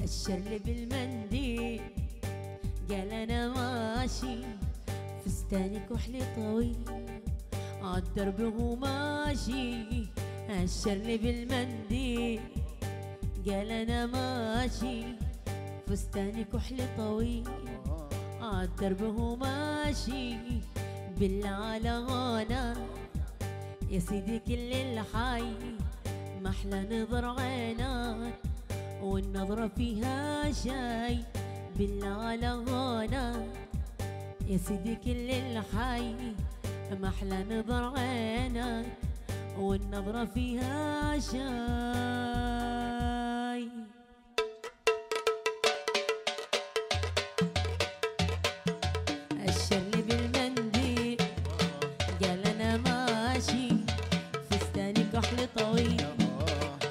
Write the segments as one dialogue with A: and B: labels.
A: الشر بالمنديل قال انا ماشي فستاني كحلي طويل عالدرب وهو ماشي. الشر بالمنديل قال انا ماشي فستاني كحلي طويل عالدرب وهو ماشي. بالله على غانا يا سيدي كل الحي محلى نظر عينك والنظرة فيها شاي. بالله على غانا يا سيدي كل الحي محلى نظر عينك والنظرة فيها شاي. الشر بالمنديل قال انا ماشي فستاني كحل طويل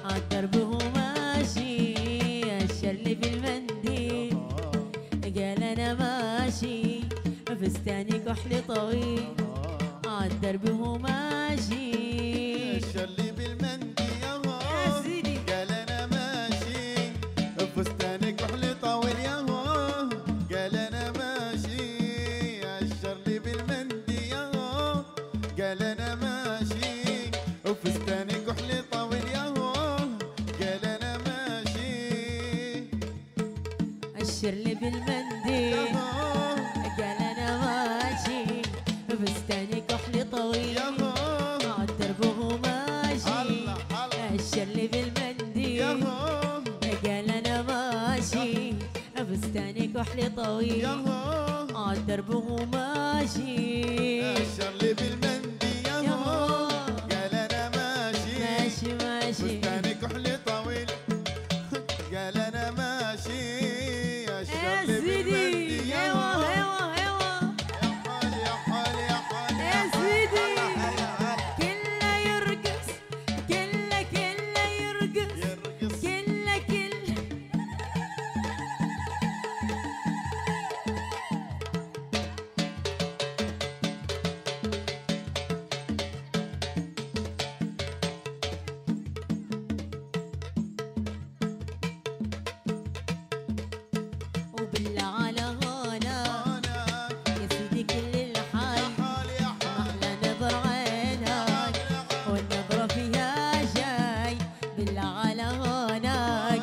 A: عالدرب وهو ماشي. الشر بالمنديل قال انا ماشي فستاني كحل طويل عالدرب وهو ماشي.
B: الشر بالمنديل يا سيدي قال انا ماشي فستاني كحل طويل يا قال انا ماشي. الشر بالمنديل قال انا ماشي وفستاني كحل طويل يا قال انا ماشي.
A: الشر بالمنديل قال انا ماشي فستاني كحل طويل عالدرب وهو ماشي. الشر بالمنديل قال انا ماشي فستاني كحل طويل عالدرب وهو ماشي.
B: الشر بالمنديل قال انا ماشي فستاني كحل طويل قال انا ماشي. الشر بالمنديل يا حال يا حال يا حال
A: يا سيدي كله يرقص كله يرقص كله وبالله على غانا يا سيدي كل الحي محلى نظر عينك والنظرة فيها شاي. بالله على غانك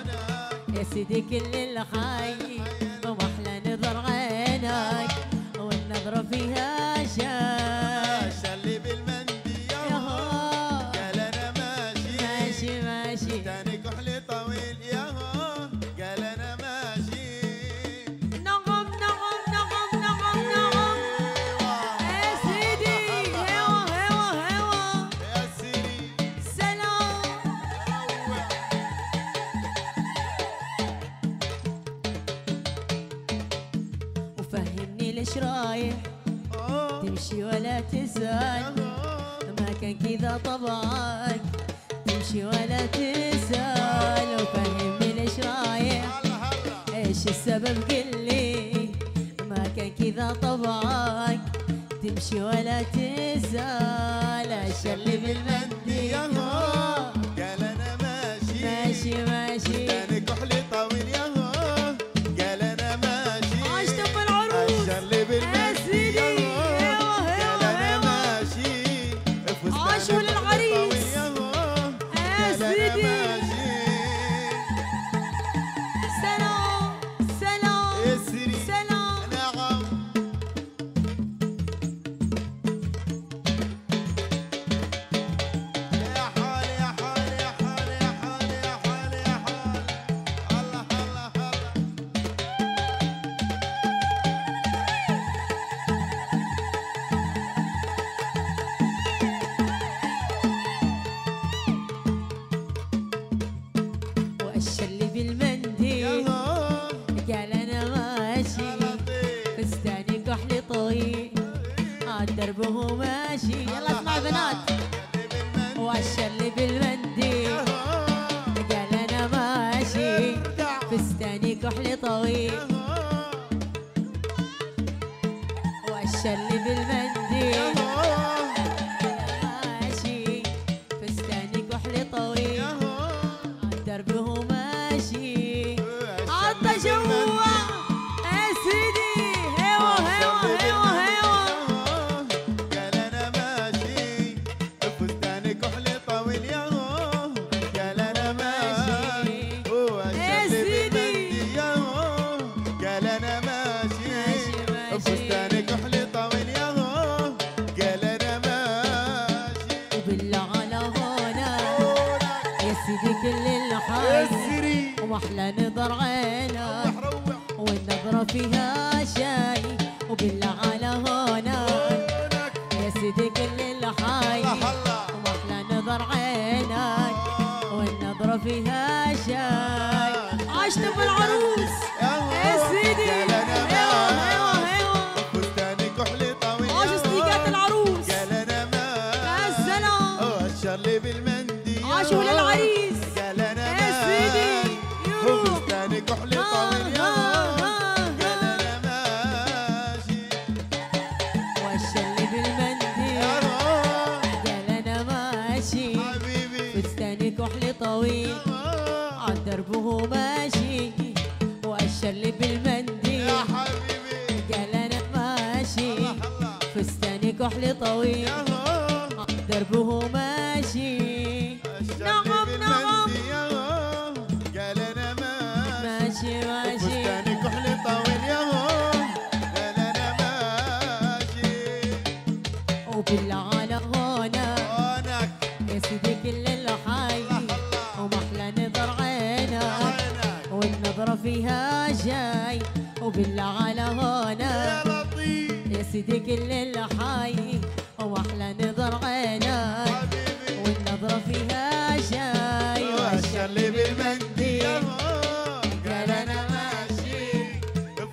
A: يا سيدي كل الحي ومحلى نظر عينك والنظرة فيها شاي.
B: الشر بالمنديل قال انا ماشي
A: ماشي
B: فستاني كحل طويل يا قال انا ماشي.
A: نغم يا سيدي هوا
B: يا سيدي
A: سلام. وفهمني ليش رايح تمشي ولا تسأل ما كان كذا طبعك تمشي ولا تسأل. وفهمني ليش رايح ايش السبب قلي ما كان كذا طبعك تمشي ولا تسأل. الشر بالمنديل
B: قال انا ماشي
A: ماشي
B: فستاني كحل طويل يا قال انا ماشي.
A: عاش تم العروس
B: الشر بالمنديل قال انا ماشي
A: عاش
B: فستاني كحل
A: وللعريس.
B: طويل يا قال انا
A: سيدي.
B: ماشي.
A: سلام
B: يا سيدي
A: سلام.
B: نعم يا حال يا حال يا حال يا حال يا حال يا حال الله الله الله.
A: والشر بالمنديل قال انا ماشي فستاني كحل طويل عالدرب وهو ماشي. يلا اسمع بنات. والشر بالمنديل قال انا ماشي فستاني كحل طويل والشر بالمنديل ماشي فستاني كحل طويل عالدرب وهو ماشي. حط جوا يا سيدي. هيوا هيوا هيوا هيوا
B: قال انا ماشي فستاني كحل طويل ياهو. قال انا ماشي واشلي بالمندي ياهو. قال انا ماشي فستاني كحل طويل ياهو. قال انا ماشي
A: وبالله على هونا يا سيدي كل الحي
B: السري
A: ومحلى نظر عينك
B: روح
A: والنظرة فيها شاي. وبالله على هونا يا سيدي كل الحي ومحلى نظر عينك والنظرة فيها شاي. عشت بالعروس يا سيدي. هيوا هيوا هيوا
B: فستاني كحل طويل
A: عاش صديقات العروس.
B: قال انا
A: يا
B: ماشي
A: سلام
B: واشر لي بالمندي
A: عاشوا للعريس
B: قال انا
A: يا سيدي. يروح
B: فستاني كحل طويل قال انا ماشي
A: والشل بالمندي
B: يا
A: قال انا ماشي
B: حبيبي
A: فستاني كحل طويل عالدرب وهو ماشي. والشل بالمندي
B: يا حبيبي
A: قال انا ماشي
B: الله
A: فستاني كحل طويل عالدرب وهو ماشي. نعم نعم
B: قال انا ماشي
A: ماشي ماشي
B: فستاني كحل طويل قال انا ماشي
A: وبالله على هونك
B: هونك
A: يا سيدي كل الحي ومحلى نظر عينك
B: عينك
A: والنظرة فيها جاي. وبالله على
B: يا
A: هونك
B: لطيف
A: يا سيدي كل الحي ومحلى نظر عينك
B: حبيبي
A: والنظرة فيها جاي.
B: واشر لي بالمندي
A: قال انا
B: ماشي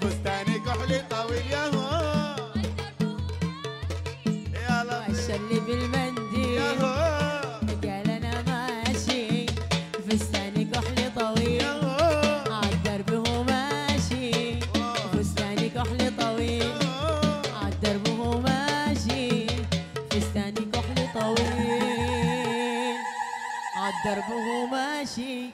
B: فستاني كحل طويل يا لطيف
A: والشل بالمندي قال انا ماشي فستاني كحل طويل عالدرب هو ماشي. فستاني كحل طويل عالدرب هو ماشي. فستاني كحل طويل عالدرب هو ماشي.